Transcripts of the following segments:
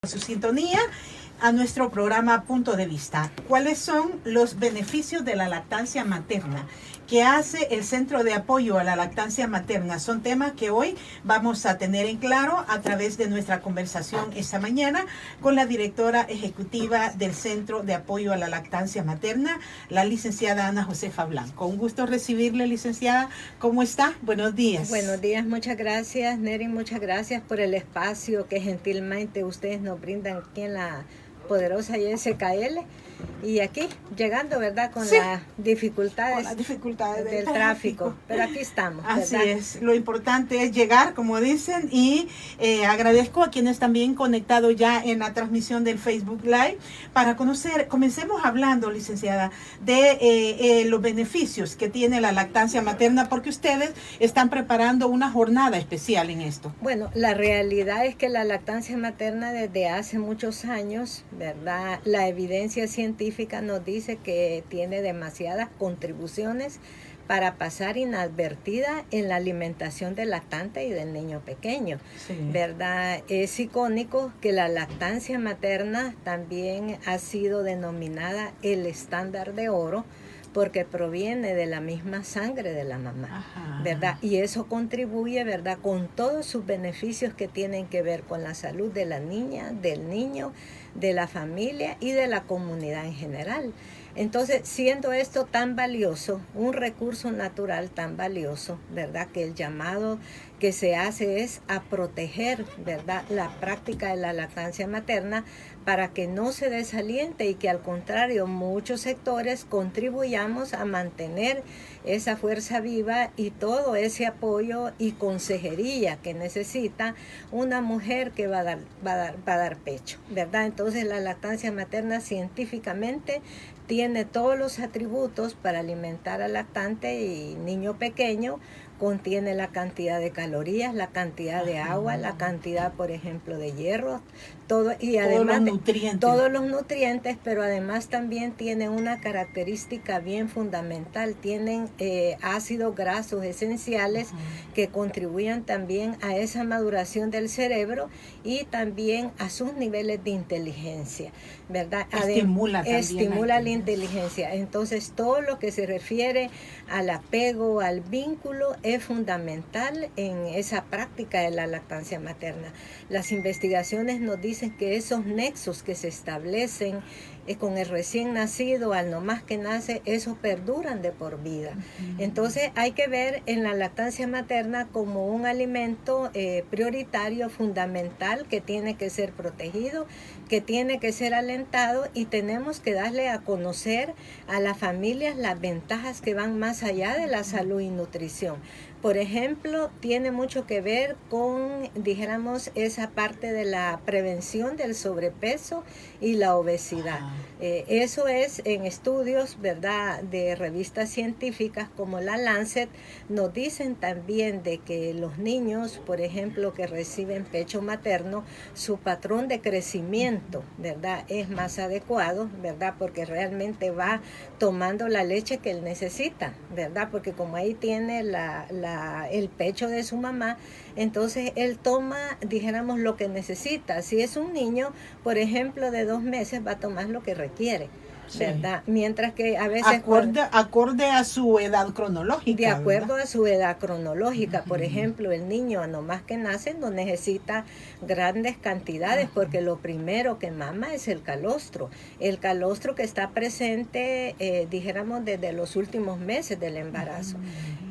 su sintonía a nuestro programa Punto de Vista. ¿Cuáles son los beneficios de la lactancia materna? ¿Qué hace el Centro de Apoyo a la Lactancia Materna? Son temas que hoy vamos a tener en claro a través de nuestra conversación esta mañana con la directora ejecutiva del Centro de Apoyo a la Lactancia Materna, la licenciada Ana Josefa Blanco. Un gusto recibirle, licenciada. ¿Cómo está? Buenos días. Buenos días, muchas gracias, Neri, muchas gracias por el espacio que gentilmente ustedes nos brindan aquí en la poderosa YSKL. Y aquí, llegando, ¿verdad? Con las dificultades del tráfico. Pero aquí estamos, ¿verdad? Así es. Lo importante es llegar, como dicen, y agradezco a quienes también conectados ya en la transmisión del Facebook Live para conocer. Comencemos hablando, licenciada, de los beneficios que tiene la lactancia materna, porque ustedes están preparando una jornada especial en esto. Bueno, la realidad es que la lactancia materna desde hace muchos años, ¿verdad? La evidencia científica nos dice que tiene demasiadas contribuciones para pasar inadvertida en la alimentación del lactante y del niño pequeño, sí. ¿Verdad? Es icónico que la lactancia materna también ha sido denominada el estándar de oro porque proviene de la misma sangre de la mamá, ajá, ¿verdad? Y eso contribuye, ¿verdad?, con todos sus beneficios que tienen que ver con la salud de la niña, del niño, de la familia y de la comunidad en general. Entonces, siendo esto tan valioso, un recurso natural tan valioso, ¿verdad?, que el llamado que se hace es a proteger, ¿verdad?, la práctica de la lactancia materna para que no se desaliente y que al contrario muchos sectores contribuyamos a mantener esa fuerza viva y todo ese apoyo y consejería que necesita una mujer que va a dar pecho, ¿verdad? Entonces la lactancia materna científicamente tiene todos los atributos para alimentar al lactante y niño pequeño. Contiene la cantidad de calorías, la cantidad de agua, la cantidad, por ejemplo, de hierro, todo, y además todos los nutrientes, pero además también tiene una característica bien fundamental, tienen ácidos grasos esenciales que contribuyen también a esa maduración del cerebro y también a sus niveles de inteligencia, ¿verdad? Estimula la inteligencia. Entonces, todo lo que se refiere al apego, al vínculo, es fundamental en esa práctica de la lactancia materna. Las investigaciones nos dicen que esos nexos que se establecen con el recién nacido, al no más que nace, esos perduran de por vida. Entonces hay que ver en la lactancia materna como un alimento prioritario, fundamental, que tiene que ser protegido, que tiene que ser alentado y tenemos que darle a conocer a las familias las ventajas que van más allá de la salud y nutrición. Por ejemplo, tiene mucho que ver con, dijéramos, esa parte de la prevención del sobrepeso y la obesidad. Eso es en estudios, ¿verdad?, de revistas científicas como la Lancet, nos dicen también de que los niños, por ejemplo, que reciben pecho materno, su patrón de crecimiento, ¿verdad?, es más adecuado, ¿verdad?, porque realmente va tomando la leche que él necesita, ¿verdad?, porque como ahí tiene el pecho de su mamá, entonces él toma, dijéramos, lo que necesita. Si es un niño, por ejemplo, de 2 meses, va a tomar lo que requiere, ¿verdad? Sí. Mientras que a veces... Acorde a su edad cronológica. De acuerdo, ¿verdad?, a su edad cronológica. Por ejemplo, el niño, no más que nace, no necesita grandes cantidades, porque lo primero que mama es el calostro. El calostro que está presente, dijéramos, desde los últimos meses del embarazo.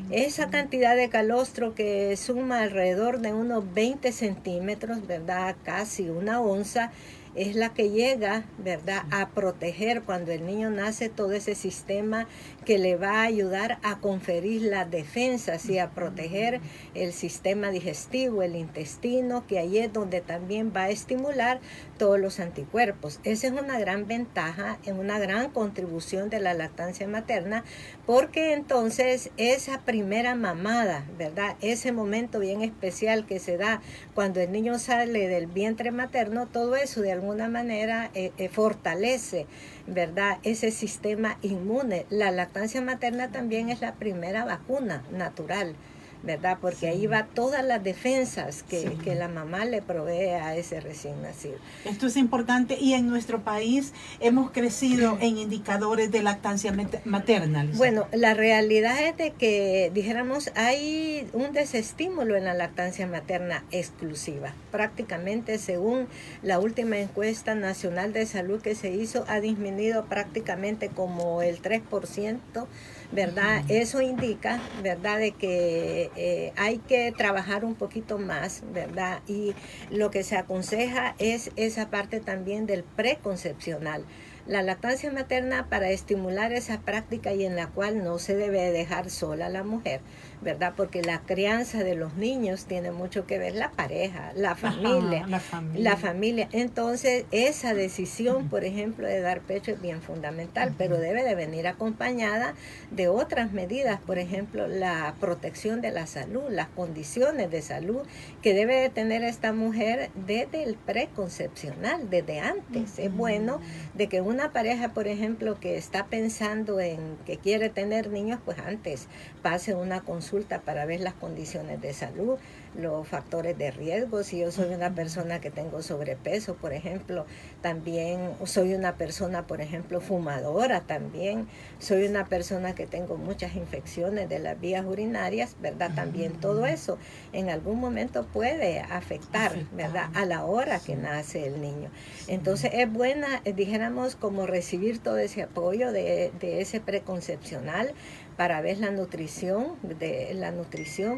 Esa cantidad de calostro que suma alrededor de unos 20 centímetros, ¿verdad?, casi una onza, es la que llega, ¿verdad?, a proteger cuando el niño nace todo ese sistema que le va a ayudar a conferir las defensas y a proteger el sistema digestivo, el intestino, que ahí es donde también va a estimular todos los anticuerpos. Esa es una gran ventaja, una gran contribución de la lactancia materna, porque entonces esa primera mamada, ¿verdad?, ese momento bien especial que se da cuando el niño sale del vientre materno, todo eso de alguna manera fortalece, ¿verdad?, ese sistema inmune. La lactancia materna también es la primera vacuna natural, ¿verdad? Porque ahí va todas las defensas que la mamá le provee a ese recién nacido. Esto es importante y en nuestro país hemos crecido en indicadores de lactancia materna. Bueno, la realidad es de que, dijéramos, hay un desestímulo en la lactancia materna exclusiva. Prácticamente, según la última encuesta nacional de salud que se hizo, ha disminuido prácticamente como el 3%, ¿verdad? Eso indica, ¿verdad?, de que hay que trabajar un poquito más, ¿verdad? Y lo que se aconseja es esa parte también del preconcepcional. La lactancia materna para estimular esa práctica y en la cual no se debe dejar sola la mujer, ¿verdad? Porque la crianza de los niños tiene mucho que ver la pareja, la familia. La familia. Entonces, esa decisión, por ejemplo, de dar pecho es bien fundamental, pero debe de venir acompañada de otras medidas, por ejemplo, la protección de la salud, las condiciones de salud que debe de tener esta mujer desde el preconcepcional, desde antes. Es bueno de que una pareja, por ejemplo, que está pensando en que quiere tener niños, pues antes pase una consulta para ver las condiciones de salud, los factores de riesgo. Si yo soy una persona que tengo sobrepeso, por ejemplo, también soy una persona, por ejemplo, fumadora también, soy una persona que tengo muchas infecciones de las vías urinarias, ¿verdad? También todo eso en algún momento puede afectar, ¿verdad?, a la hora que nace el niño. Entonces es buena, dijéramos, como recibir todo ese apoyo de ese preconcepcional para ver la nutrición,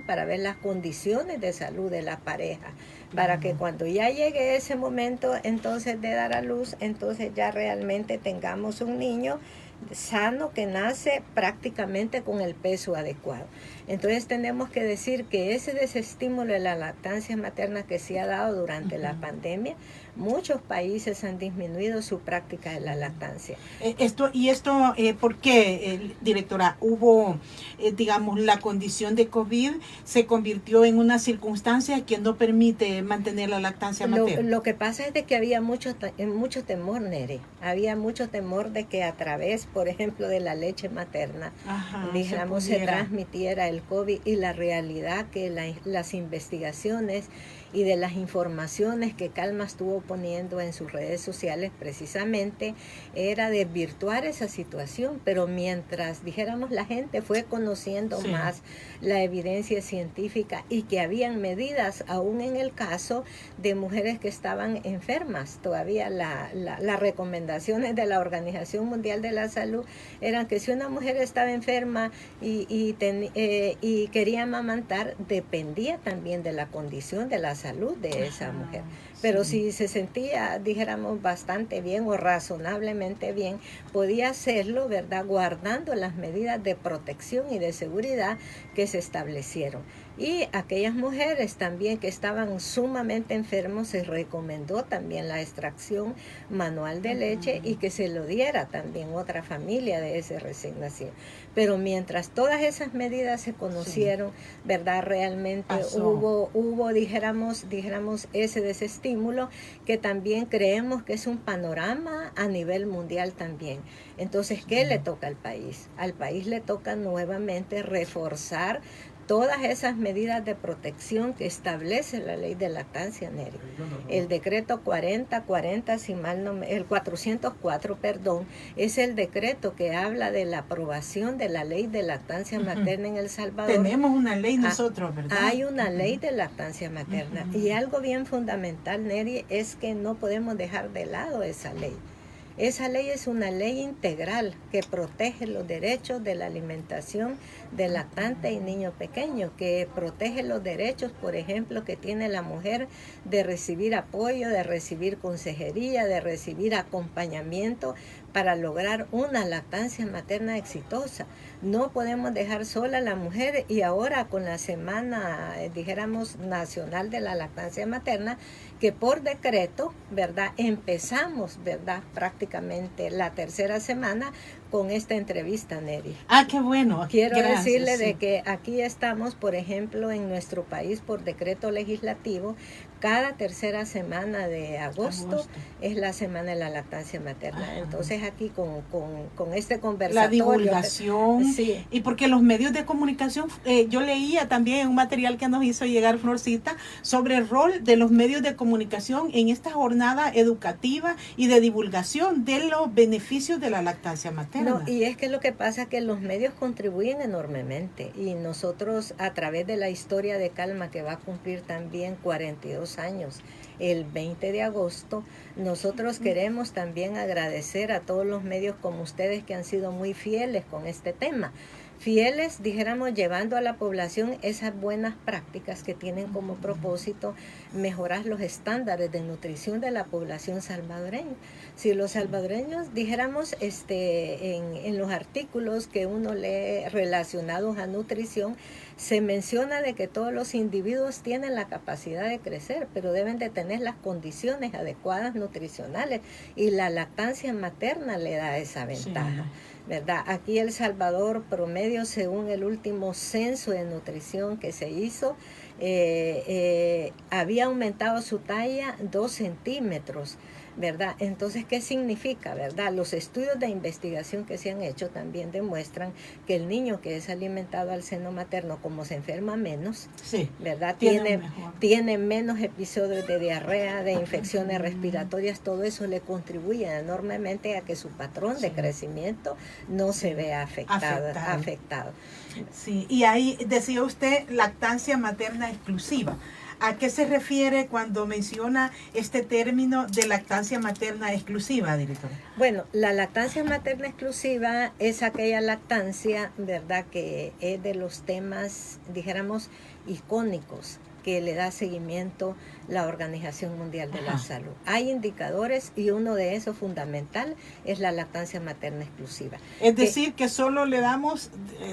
para ver las condiciones de salud de la pareja, para que cuando ya llegue ese momento entonces de dar a luz, entonces ya realmente tengamos un niño sano que nace prácticamente con el peso adecuado. Entonces tenemos que decir que ese desestímulo de la lactancia materna que se ha dado durante la pandemia, muchos países han disminuido su práctica de la lactancia. ¿Por qué, directora? Hubo, digamos, la condición de COVID se convirtió en una circunstancia que no permite mantener la lactancia materna. Lo que pasa es de que había mucho temor, Nere. Había mucho temor de que a través, por ejemplo, de la leche materna, dijéramos, se transmitiera el COVID, y la realidad que las investigaciones y de las informaciones que Calma estuvo poniendo en sus redes sociales precisamente era desvirtuar esa situación, pero mientras, dijéramos, la gente fue conociendo más la evidencia científica y que habían medidas aún en el caso de mujeres que estaban enfermas. Todavía las recomendaciones de la Organización Mundial de la Salud eran que si una mujer estaba enferma y quería amamantar, dependía también de la condición de la salud de esa mujer. Pero si se sentía, dijéramos, bastante bien o razonablemente bien, podía hacerlo, ¿verdad?, guardando las medidas de protección y de seguridad que se establecieron. Y aquellas mujeres también que estaban sumamente enfermos, se recomendó también la extracción manual de leche y que se lo diera también otra familia de ese recién nacido. Pero mientras todas esas medidas se conocieron, ¿verdad?, realmente hubo dijéramos ese desestímulo que también creemos que es un panorama a nivel mundial también. Entonces, ¿qué le toca al país? Al país le toca nuevamente reforzar todas esas medidas de protección que establece la ley de lactancia, Neri. El decreto 4040, el 404, perdón, es el decreto que habla de la aprobación de la ley de lactancia materna en El Salvador. Tenemos una ley nosotros, ¿verdad? Hay una ley de lactancia materna y algo bien fundamental, Neri, es que no podemos dejar de lado esa ley. Esa ley es una ley integral que protege los derechos de la alimentación del lactante y niño pequeño, que protege los derechos, por ejemplo, que tiene la mujer de recibir apoyo, de recibir consejería, de recibir acompañamiento para lograr una lactancia materna exitosa. No podemos dejar sola a la mujer, y ahora con la semana, dijéramos, nacional de la lactancia materna, que por decreto, ¿verdad?, empezamos, ¿verdad?, prácticamente la tercera semana con esta entrevista, Neri. Qué bueno. Quiero decirle de que aquí estamos, por ejemplo, en nuestro país por decreto legislativo cada tercera semana de agosto es la semana de la lactancia materna. Entonces aquí con este conversatorio. La divulgación. Sí. Y porque los medios de comunicación, yo leía también un material que nos hizo llegar Florcita sobre el rol de los medios de comunicación en esta jornada educativa y de divulgación de los beneficios de la lactancia materna. No, y es que lo que pasa es que los medios contribuyen enormemente y nosotros a través de la historia de Calma, que va a cumplir también 42 años el 20 de agosto, nosotros queremos también agradecer a todos los medios como ustedes que han sido muy fieles con este tema. Fieles, dijéramos, llevando a la población esas buenas prácticas que tienen como propósito mejorar los estándares de nutrición de la población salvadoreña. Si los salvadoreños, dijéramos, en los artículos que uno lee relacionados a nutrición, se menciona de que todos los individuos tienen la capacidad de crecer, pero deben de tener las condiciones adecuadas nutricionales y la lactancia materna le da esa ventaja. Sí. ¿Verdad? Aquí El Salvador promedio, según el último censo de nutrición que se hizo, había aumentado su talla 2 centímetros, ¿verdad? Entonces, ¿qué significa, verdad? Los estudios de investigación que se han hecho también demuestran que el niño que es alimentado al seno materno, como se enferma menos, sí, ¿verdad? Tiene menos episodios de diarrea, de infecciones respiratorias, todo eso le contribuye enormemente a que su patrón de crecimiento no se vea afectado. Sí, y ahí decía usted lactancia materna exclusiva. ¿A qué se refiere cuando menciona este término de lactancia materna exclusiva, directora? Bueno, la lactancia materna exclusiva es aquella lactancia, ¿verdad?, que es de los temas, dijéramos, icónicos que le da seguimiento la Organización Mundial de la Salud. Hay indicadores y uno de esos fundamental es la lactancia materna exclusiva. Es decir, que solo le damos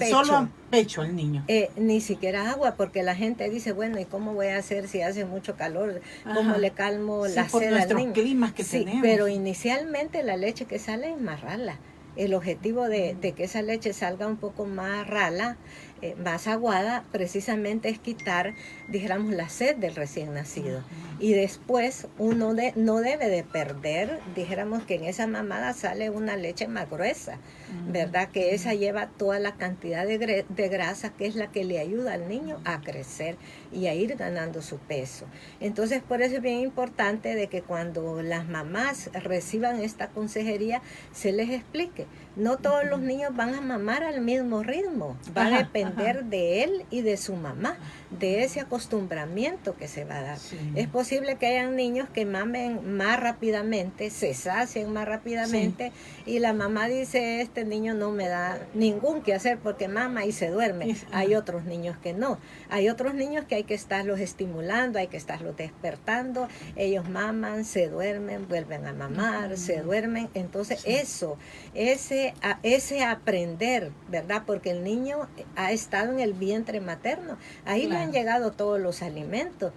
solo pecho al niño. Ni siquiera agua, porque la gente dice, bueno, ¿y cómo voy a hacer si hace mucho calor? ¿Cómo le calmo la sed al niño? Climas que tenemos. Pero inicialmente la leche que sale es más rala. El objetivo de que esa leche salga un poco más rala, más aguada, precisamente es quitar, dijéramos, la sed del recién nacido. Y después uno no debe de perder, dijéramos que en esa mamada sale una leche más gruesa, ¿verdad? Que esa lleva toda la cantidad de grasa que es la que le ayuda al niño a crecer y a ir ganando su peso. Entonces, por eso es bien importante de que cuando las mamás reciban esta consejería, se les explique. No todos los niños van a mamar al mismo ritmo, va a depender de él y de su mamá, de ese acostumbramiento que se va a dar. Sí. Es posible que hayan niños que mamen más rápidamente, se sacien más rápidamente, y la mamá dice, este niño no me da ningún que hacer porque mama y se duerme. Hay otros niños que no. Hay otros niños que hay que estarlos estimulando, hay que estarlos despertando, ellos maman, se duermen, vuelven a mamar, se duermen. Entonces ese aprender, ¿verdad? Porque el niño ha estado en el vientre materno, ahí le han llegado todos los alimentos.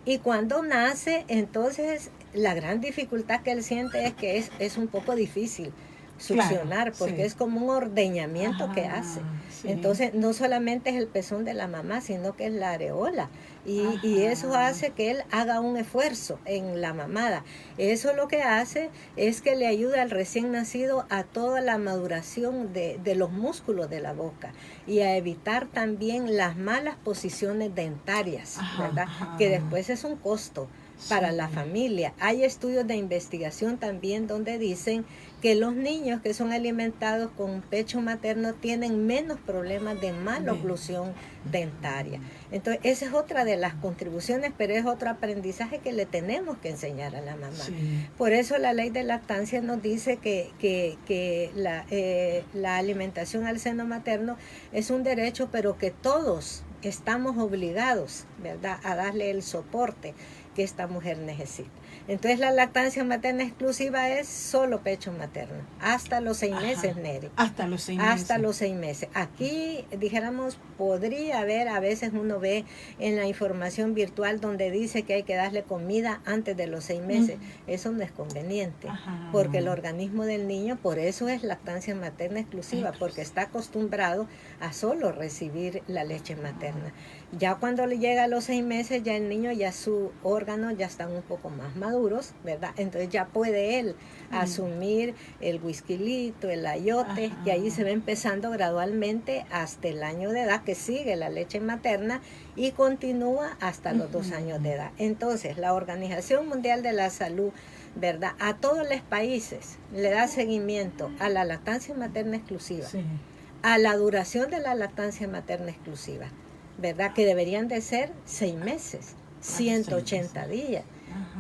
Y cuando nace, entonces la gran dificultad que él siente es que es un poco difícil succionar, porque es como un ordeñamiento que hace. Sí. Entonces, no solamente es el pezón de la mamá, sino que es la areola. Y eso hace que él haga un esfuerzo en la mamada. Eso lo que hace es que le ayuda al recién nacido a toda la maduración de los músculos de la boca y a evitar también las malas posiciones dentarias, ¿verdad? Que después es un costo para la familia. Hay estudios de investigación también donde dicen que los niños que son alimentados con pecho materno tienen menos problemas de maloclusión dentaria. Entonces, esa es otra de las contribuciones, pero es otro aprendizaje que le tenemos que enseñar a la mamá. Sí. Por eso la ley de lactancia nos dice que la alimentación al seno materno es un derecho, pero que todos estamos obligados, ¿verdad?, a darle el soporte que esta mujer necesita. Entonces la lactancia materna exclusiva es solo pecho materno, hasta los 6 meses, Neri. Hasta los 6 meses. Hasta los 6 meses. Aquí, dijéramos, podría haber, a veces uno ve en la información virtual donde dice que hay que darle comida antes de los 6 meses. Eso no es conveniente, porque el organismo del niño, por eso es lactancia materna exclusiva, porque está acostumbrado a solo recibir la leche materna. Ya cuando le llega a los 6 meses, ya el niño, ya sus órganos ya están un poco más maduros, ¿verdad? Entonces ya puede él asumir el whisquilito, el ayote, y ahí se va empezando gradualmente hasta el año de edad, que sigue la leche materna y continúa hasta los 2 años de edad. Entonces, la Organización Mundial de la Salud, ¿verdad?, a todos los países le da seguimiento a la lactancia materna exclusiva, a la duración de la lactancia materna exclusiva, ¿verdad?, que deberían de ser 6 meses, 180 días.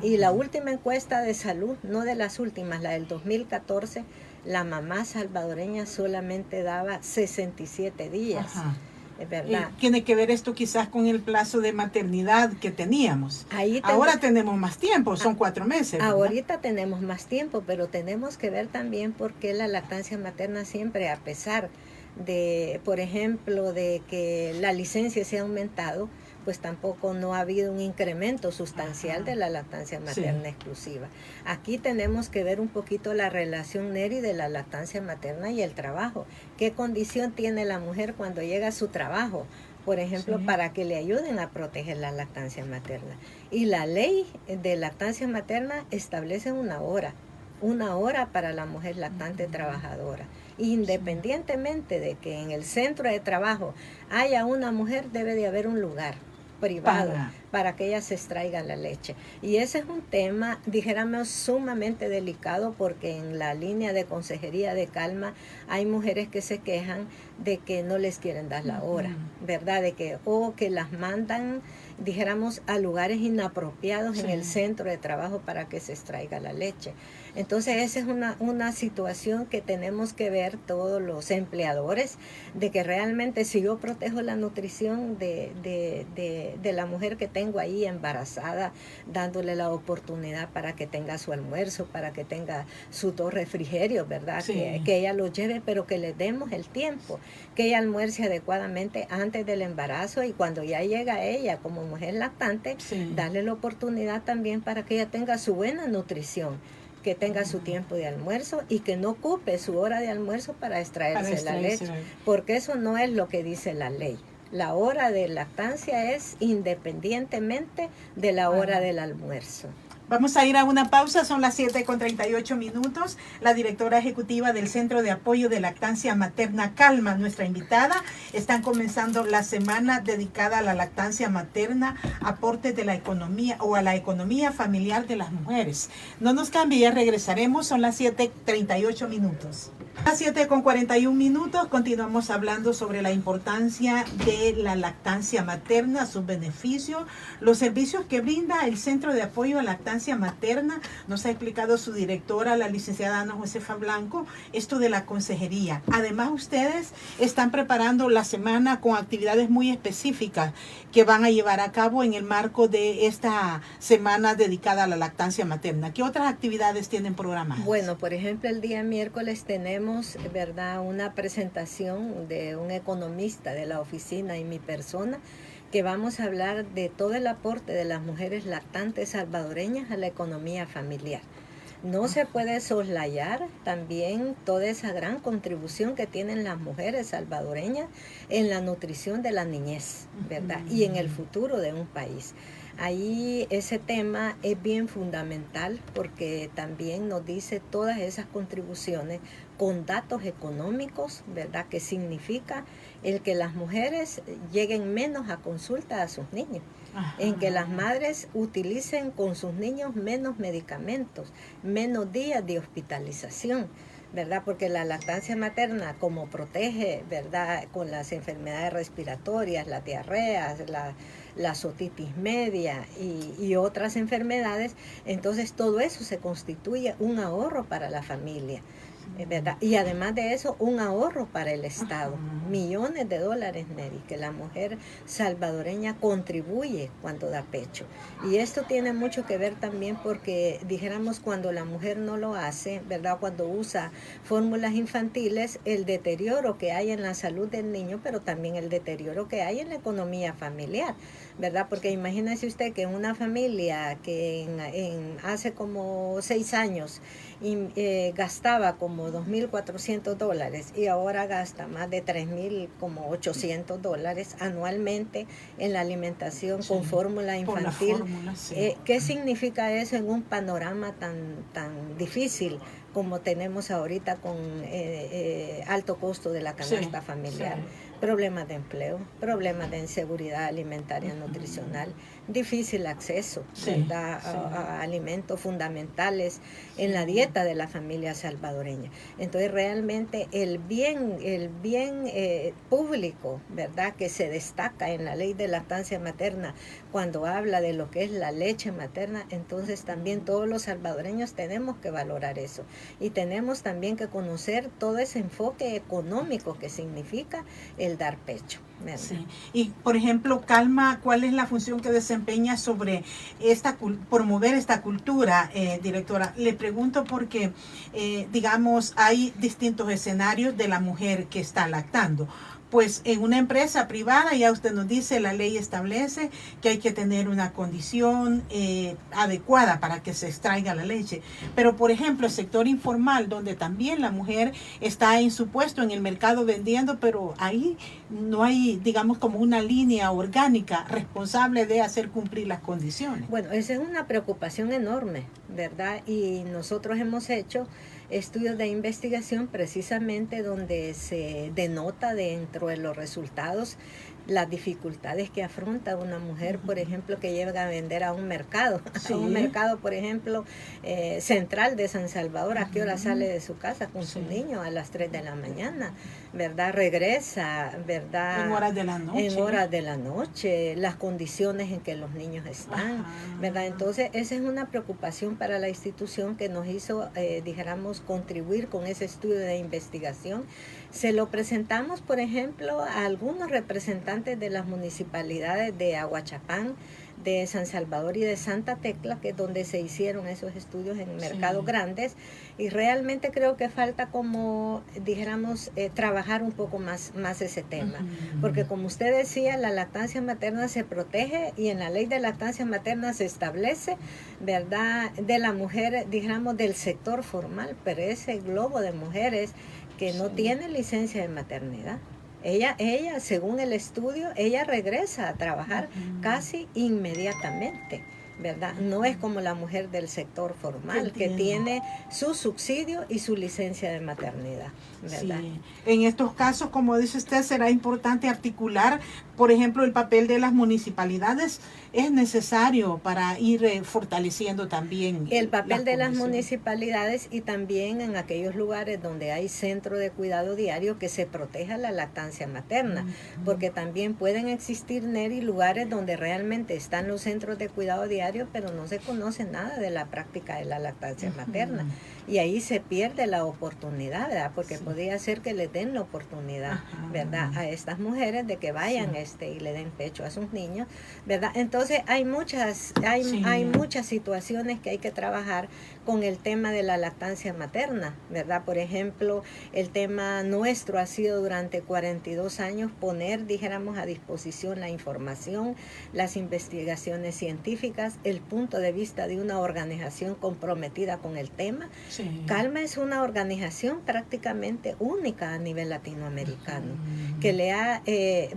Y la última encuesta de salud, no de las últimas, la del 2014, la mamá salvadoreña solamente daba 67 días. Es verdad. Tiene que ver esto quizás con el plazo de maternidad que teníamos. Ahora tenemos más tiempo, son 4 meses. ¿Verdad? Ahorita tenemos más tiempo, pero tenemos que ver también por qué la lactancia materna siempre, a pesar de, por ejemplo, de que la licencia se ha aumentado, pues tampoco no ha habido un incremento sustancial de la lactancia materna exclusiva. Aquí tenemos que ver un poquito la relación, Neri, de la lactancia materna y el trabajo. ¿Qué condición tiene la mujer cuando llega a su trabajo? Por ejemplo, para que le ayuden a proteger la lactancia materna. Y la ley de lactancia materna establece una hora para la mujer lactante trabajadora. Independientemente de que en el centro de trabajo haya una mujer, debe de haber un lugar privado para que ella se extraiga la leche. Y ese es un tema, dijéramos, sumamente delicado, porque en la línea de consejería de Calma hay mujeres que se quejan de que no les quieren dar la hora, ¿verdad? De que, o que las mandan, dijéramos, a lugares inapropiados en el centro de trabajo para que se extraiga la leche. Entonces esa es una situación que tenemos que ver todos los empleadores, de que realmente si yo protejo la nutrición de la mujer que tengo ahí embarazada, dándole la oportunidad para que tenga su almuerzo, para que tenga sus 2 refrigerios, ¿verdad? Que ella lo lleve, pero que le demos el tiempo, que ella almuerce adecuadamente antes del embarazo, y cuando ya llega ella como mujer lactante, darle la oportunidad también para que ella tenga su buena nutrición, que tenga su tiempo de almuerzo y que no ocupe su hora de almuerzo para extraerse la leche, porque eso no es lo que dice la ley. La hora de lactancia es independientemente de la hora del almuerzo. Vamos a ir a una pausa, son las 7:38. La directora ejecutiva del Centro de Apoyo de Lactancia Materna, Calma, nuestra invitada. Están comenzando la semana dedicada a la lactancia materna, aportes de la economía o a la economía familiar de las mujeres. No nos cambie, ya regresaremos, son las 7:38. A 7:41, continuamos hablando sobre la importancia de la lactancia materna, sus beneficios, los servicios que brinda el Centro de Apoyo a Lactancia Materna. Nos ha explicado su directora, la licenciada Ana Josefa Blanco, esto de la consejería. Además, ustedes están preparando la semana con actividades muy específicas que van a llevar a cabo en el marco de esta semana dedicada a la lactancia materna. ¿Qué otras actividades tienen programadas? Bueno, por ejemplo, el día miércoles tenemos, ¿verdad?, una presentación de un economista de la oficina y mi persona, que vamos a hablar de todo el aporte de las mujeres lactantes salvadoreñas a la economía familiar. No se puede soslayar también toda esa gran contribución que tienen las mujeres salvadoreñas en la nutrición de la niñez, ¿verdad? Y en el futuro de un país. Ahí ese tema es bien fundamental, porque también nos dice todas esas contribuciones con datos económicos, ¿verdad? Que significa el que las mujeres lleguen menos a consulta a sus niños, en que las madres utilicen con sus niños menos medicamentos, menos días de hospitalización, ¿verdad? Porque la lactancia materna, como protege, ¿verdad?, con las enfermedades respiratorias, las diarreas, la otitis media y otras enfermedades, entonces todo eso se constituye un ahorro para la familia, ¿verdad? Y además de eso, un ahorro para el Estado. Millones de dólares, Neri, que la mujer salvadoreña contribuye cuando da pecho. Y esto tiene mucho que ver también porque, dijéramos, cuando la mujer no lo hace, ¿verdad? Cuando usa fórmulas infantiles, el deterioro que hay en la salud del niño, pero también el deterioro que hay en la economía familiar, ¿verdad? Porque imagínese usted que una familia que hace como 6 años gastaba como $2.400 y ahora gasta más de $3.800 anualmente en la alimentación con fórmula infantil. ¿Qué significa eso en un panorama tan difícil como tenemos ahorita con alto costo de la canasta familiar? Problemas de empleo, problemas de inseguridad alimentaria nutricional, difícil acceso, ¿verdad? A alimentos fundamentales en la dieta de la familia salvadoreña. Entonces realmente el bien público, ¿verdad?, que se destaca en la ley de lactancia materna cuando habla de lo que es la leche materna, entonces también todos los salvadoreños tenemos que valorar eso y tenemos también que conocer todo ese enfoque económico que significa el dar pecho. Sí. Y por ejemplo, Calma, ¿cuál es la función que desempeña sobre promover esta cultura, directora? Le pregunto porque, digamos, hay distintos escenarios de la mujer que está lactando. Pues en una empresa privada, ya usted nos dice, la ley establece que hay que tener una condición adecuada para que se extraiga la leche. Pero, por ejemplo, el sector informal, donde también la mujer está en su puesto en el mercado vendiendo, pero ahí no hay, digamos, como una línea orgánica responsable de hacer cumplir las condiciones. Bueno, esa es una preocupación enorme, ¿verdad? Y nosotros hemos hecho estudios de investigación precisamente donde se denota dentro de los resultados las dificultades que afronta una mujer, por ejemplo, que llega a vender a un mercado, a un mercado, por ejemplo, central de San Salvador. ¿A qué hora sale de su casa con su niño? A las 3 de la mañana, ¿verdad? Regresa, ¿verdad? En horas de la noche. En horas de la noche, las condiciones en que los niños están, ¿verdad? Entonces, esa es una preocupación para la institución que nos hizo, dijéramos, contribuir con ese estudio de investigación. Se lo presentamos, por ejemplo, a algunos representantes de las municipalidades de Aguachapán, de San Salvador y de Santa Tecla, que es donde se hicieron esos estudios en mercados grandes, y realmente creo que falta, como dijéramos, trabajar un poco más ese tema, porque como usted decía, la lactancia materna se protege y en la ley de lactancia materna se establece, ¿verdad?, de la mujer, dijéramos, del sector formal, pero ese globo de mujeres que no tiene licencia de maternidad. Ella, según el estudio, ella regresa a trabajar casi inmediatamente, ¿verdad? No es como la mujer del sector formal que tiene su subsidio y su licencia de maternidad, ¿verdad? Sí. En estos casos, como dice usted, será importante articular, por ejemplo, el papel de las municipalidades. Es necesario para ir fortaleciendo también el papel de las municipalidades y también en aquellos lugares donde hay centro de cuidado diario que se proteja la lactancia materna, porque también pueden existir, Neri, lugares donde realmente están los centros de cuidado diario, pero no se conoce nada de la práctica de la lactancia materna. Y ahí se pierde la oportunidad, ¿verdad? Porque podría ser que le den la oportunidad, ¿verdad?, a estas mujeres de que vayan y le den pecho a sus niños, ¿verdad? Entonces hay muchas situaciones que hay que trabajar con el tema de la lactancia materna, ¿verdad? Por ejemplo, el tema nuestro ha sido durante 42 años poner, dijéramos, a disposición la información, las investigaciones científicas, el punto de vista de una organización comprometida con el tema. Calma es una organización prácticamente única a nivel latinoamericano, que le ha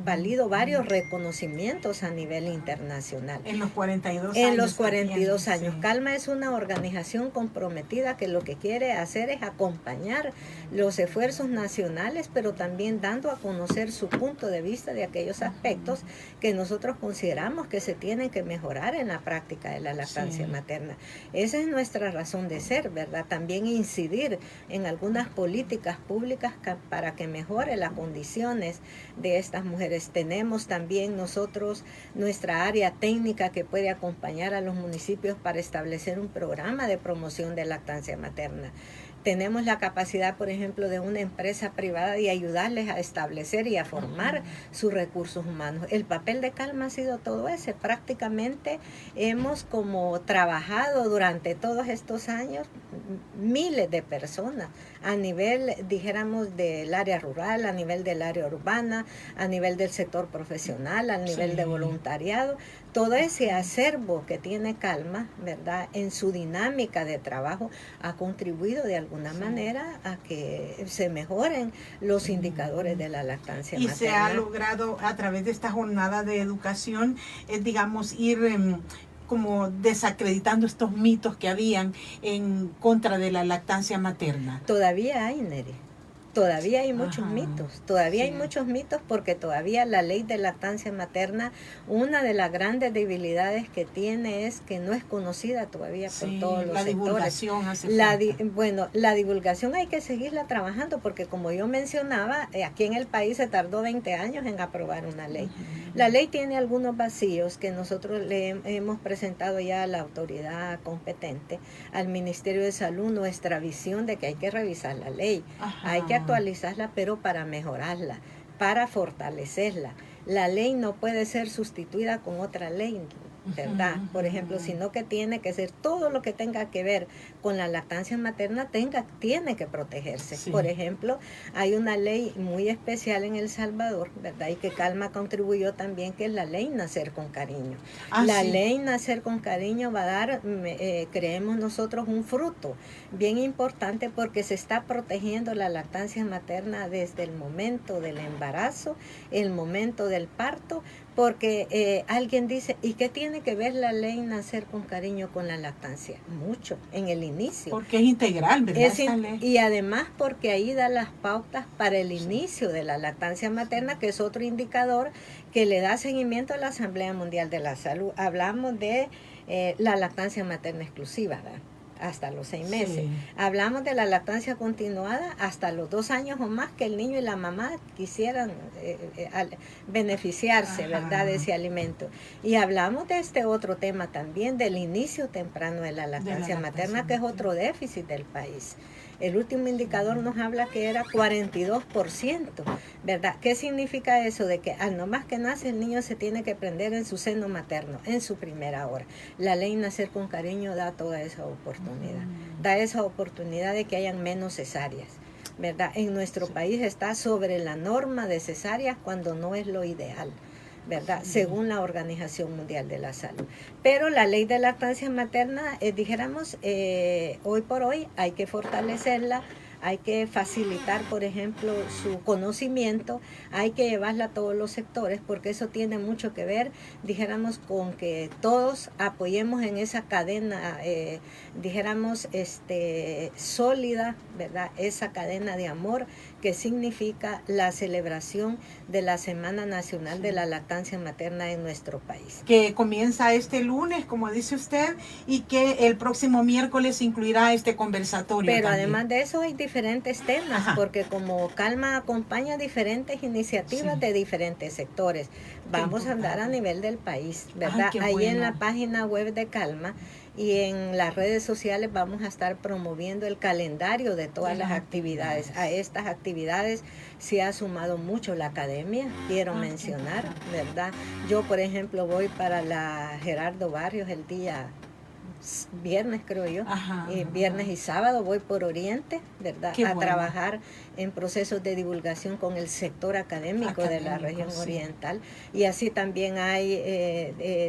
valido varios reconocimientos a nivel internacional. En los 42 años. En los 42 años. Calma es una organización comprometida que lo que quiere hacer es acompañar los esfuerzos nacionales, pero también dando a conocer su punto de vista de aquellos aspectos que nosotros consideramos que se tienen que mejorar en la práctica de la lactancia materna. Esa es nuestra razón de ser, ¿verdad? También también incidir en algunas políticas públicas para que mejore las condiciones de estas mujeres. Tenemos también nosotros nuestra área técnica que puede acompañar a los municipios para establecer un programa de promoción de lactancia materna. Tenemos la capacidad, por ejemplo, de una empresa privada de ayudarles a establecer y a formar sus recursos humanos. El papel de Calma ha sido todo ese. Prácticamente hemos como trabajado durante todos estos años miles de personas a nivel, dijéramos, del área rural, a nivel del área urbana, a nivel del sector profesional, a nivel de voluntariado. Todo ese acervo que tiene Calma, ¿verdad?, en su dinámica de trabajo ha contribuido de alguna manera a que se mejoren los indicadores de la lactancia materna. Y se ha logrado a través de esta jornada de educación, digamos, ir como desacreditando estos mitos que habían en contra de la lactancia materna. Todavía hay, Neri. Todavía hay muchos mitos, hay muchos mitos porque todavía la ley de lactancia materna, una de las grandes debilidades que tiene es que no es conocida todavía por todos los sectores. Divulgación hace falta. Bueno, la divulgación hay que seguirla trabajando porque como yo mencionaba, aquí en el país se tardó 20 años en aprobar una ley. La ley tiene algunos vacíos que nosotros le hemos presentado ya a la autoridad competente, al Ministerio de Salud, nuestra visión de que hay que revisar la ley, hay que actualizarla, pero para mejorarla, para fortalecerla. La ley no puede ser sustituida con otra ley, ¿verdad? Por ejemplo, sino que tiene que ser todo lo que tenga que ver con la lactancia materna tiene que protegerse. Sí. Por ejemplo, hay una ley muy especial en El Salvador, ¿verdad? Y que Calma contribuyó también, que es la ley Nacer con Cariño. La ley Nacer con Cariño va a dar, creemos nosotros, un fruto bien importante porque se está protegiendo la lactancia materna desde el momento del embarazo, el momento del parto, porque alguien dice, ¿y qué tiene que ver la ley Nacer con Cariño con la lactancia? Mucho, en el inicio. Porque es integral, ¿verdad? Y además porque ahí da las pautas para el inicio de la lactancia materna, que es otro indicador que le da seguimiento a la Asamblea Mundial de la Salud. Hablamos de la lactancia materna exclusiva, ¿verdad?, hasta los 6 meses. Sí. Hablamos de la lactancia continuada hasta los 2 años o más que el niño y la mamá quisieran beneficiarse, ¿verdad?, de ese alimento. Y hablamos de este otro tema también, del inicio temprano de la lactancia materna, que es otro déficit del país. El último indicador nos habla que era 42%, ¿verdad? ¿Qué significa eso? De que al no más que nace el niño se tiene que prender en su seno materno, en su primera hora. La ley Nacer con Cariño da toda esa oportunidad. Da esa oportunidad de que hayan menos cesáreas, ¿verdad? En nuestro país está sobre la norma de cesáreas cuando no es lo ideal, ¿verdad?, según la Organización Mundial de la Salud. Pero la ley de lactancia materna, dijéramos, hoy por hoy hay que fortalecerla, hay que facilitar, por ejemplo, su conocimiento, hay que llevarla a todos los sectores, porque eso tiene mucho que ver, dijéramos, con que todos apoyemos en esa cadena, dijéramos, sólida, ¿verdad?, esa cadena de amor que significa la celebración de la Semana Nacional de la Lactancia Materna en nuestro país. Que comienza este lunes, como dice usted, y que el próximo miércoles incluirá este conversatorio. Pero también, además de eso hay diferentes temas, porque como Calma acompaña diferentes iniciativas de diferentes sectores, vamos a andar a nivel del país, ¿verdad? Ahí en la página web de Calma y en las redes sociales vamos a estar promoviendo el calendario de todas las actividades. A estas actividades se ha sumado mucho la academia, quiero mencionar, ¿verdad? Yo, por ejemplo, voy para la Gerardo Barrios el día viernes, creo yo, viernes y sábado voy por Oriente, ¿verdad?, a trabajar en procesos de divulgación con el sector académico de la región oriental, y así también hay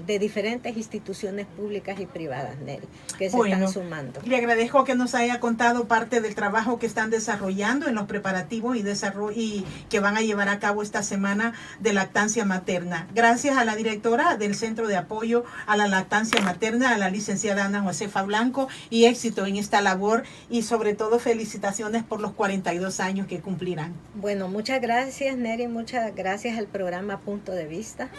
de diferentes instituciones públicas y privadas, Neri, que se están sumando. Le agradezco que nos haya contado parte del trabajo que están desarrollando en los preparativos y que van a llevar a cabo esta semana de lactancia materna. Gracias a la directora del Centro de Apoyo a la Lactancia Materna, a la licenciada Ana Josefa Blanco, y éxito en esta labor, y sobre todo felicitaciones por los 42 años que cumplirán. Bueno, muchas gracias, Neri, muchas gracias al programa Punto de Vista.